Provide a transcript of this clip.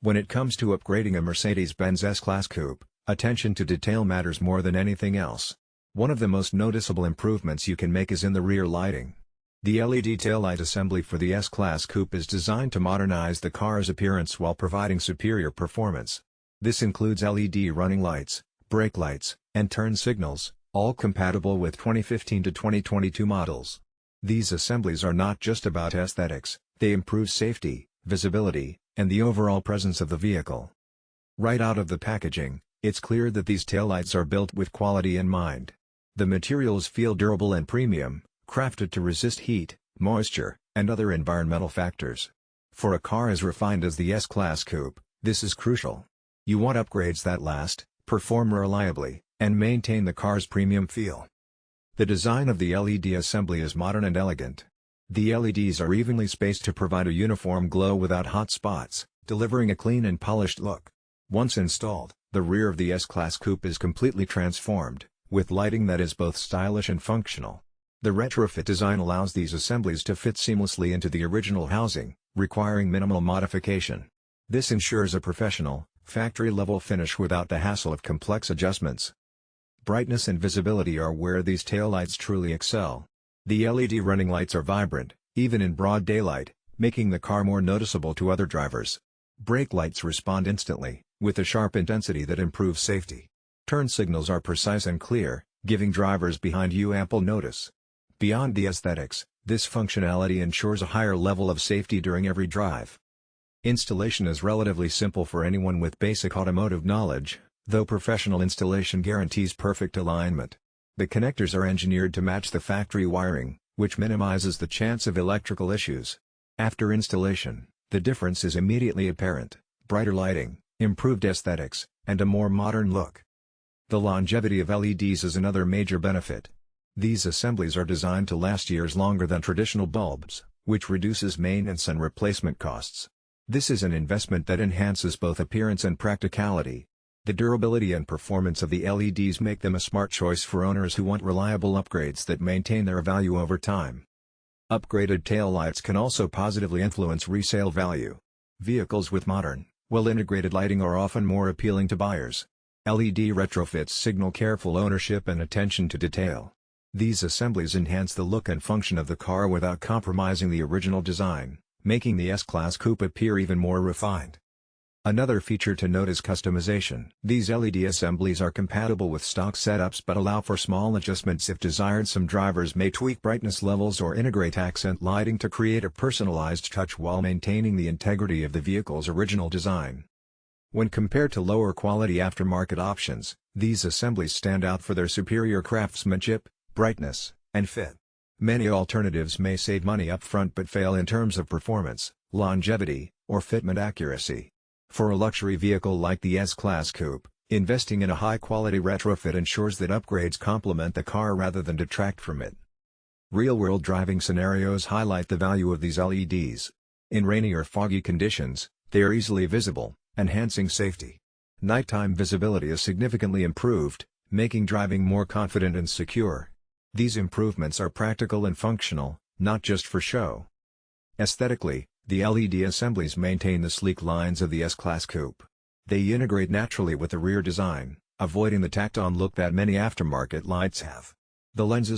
When it comes to upgrading a Mercedes-Benz S-Class Coupe, attention to detail matters more than anything else. One of the most noticeable improvements you can make is in the rear lighting. The LED Taillight Assembly for the S-Class Coupe is designed to modernize the car's appearance while providing superior performance. This includes LED running lights, brake lights, and turn signals, all compatible with 2015 to 2022 models. These assemblies are not just about aesthetics, they improve safety, visibility, and the overall presence of the vehicle. Right out of the packaging, it's clear that these taillights are built with quality in mind. The materials feel durable and premium, crafted to resist heat, moisture, and other environmental factors. For a car as refined as the S-Class Coupe, this is crucial. You want upgrades that last, perform reliably, and maintain the car's premium feel. The design of the LED assembly is modern and elegant. The LEDs are evenly spaced to provide a uniform glow without hot spots, delivering a clean and polished look. Once installed, the rear of the S-Class Coupe is completely transformed, with lighting that is both stylish and functional. The retrofit design allows these assemblies to fit seamlessly into the original housing, requiring minimal modification. This ensures a professional, factory-level finish without the hassle of complex adjustments. Brightness and visibility are where these taillights truly excel. The LED running lights are vibrant, even in broad daylight, making the car more noticeable to other drivers. Brake lights respond instantly, with a sharp intensity that improves safety. Turn signals are precise and clear, giving drivers behind you ample notice. Beyond the aesthetics, this functionality ensures a higher level of safety during every drive. Installation is relatively simple for anyone with basic automotive knowledge, though professional installation guarantees perfect alignment. The connectors are engineered to match the factory wiring, which minimizes the chance of electrical issues. After installation, the difference is immediately apparent: brighter lighting, improved aesthetics, and a more modern look. The longevity of LEDs is another major benefit. These assemblies are designed to last years longer than traditional bulbs, which reduces maintenance and replacement costs. This is an investment that enhances both appearance and practicality. The durability and performance of the LEDs make them a smart choice for owners who want reliable upgrades that maintain their value over time. Upgraded taillights can also positively influence resale value. Vehicles with modern, well-integrated lighting are often more appealing to buyers. LED retrofits signal careful ownership and attention to detail. These assemblies enhance the look and function of the car without compromising the original design, making the S-Class Coupe appear even more refined. Another feature to note is customization. These LED assemblies are compatible with stock setups but allow for small adjustments if desired. Some drivers may tweak brightness levels or integrate accent lighting to create a personalized touch while maintaining the integrity of the vehicle's original design. When compared to lower quality aftermarket options, these assemblies stand out for their superior craftsmanship, brightness, and fit. Many alternatives may save money up front but fail in terms of performance, longevity, or fitment accuracy. For a luxury vehicle like the S-Class Coupe, investing in a high-quality retrofit ensures that upgrades complement the car rather than detract from it. Real-world driving scenarios highlight the value of these LEDs. In rainy or foggy conditions, they are easily visible, enhancing safety. Nighttime visibility is significantly improved, making driving more confident and secure. These improvements are practical and functional, not just for show. Aesthetically, the LED assemblies maintain the sleek lines of the S-Class Coupe. They integrate naturally with the rear design, avoiding the tacked-on look that many aftermarket lights have. The lenses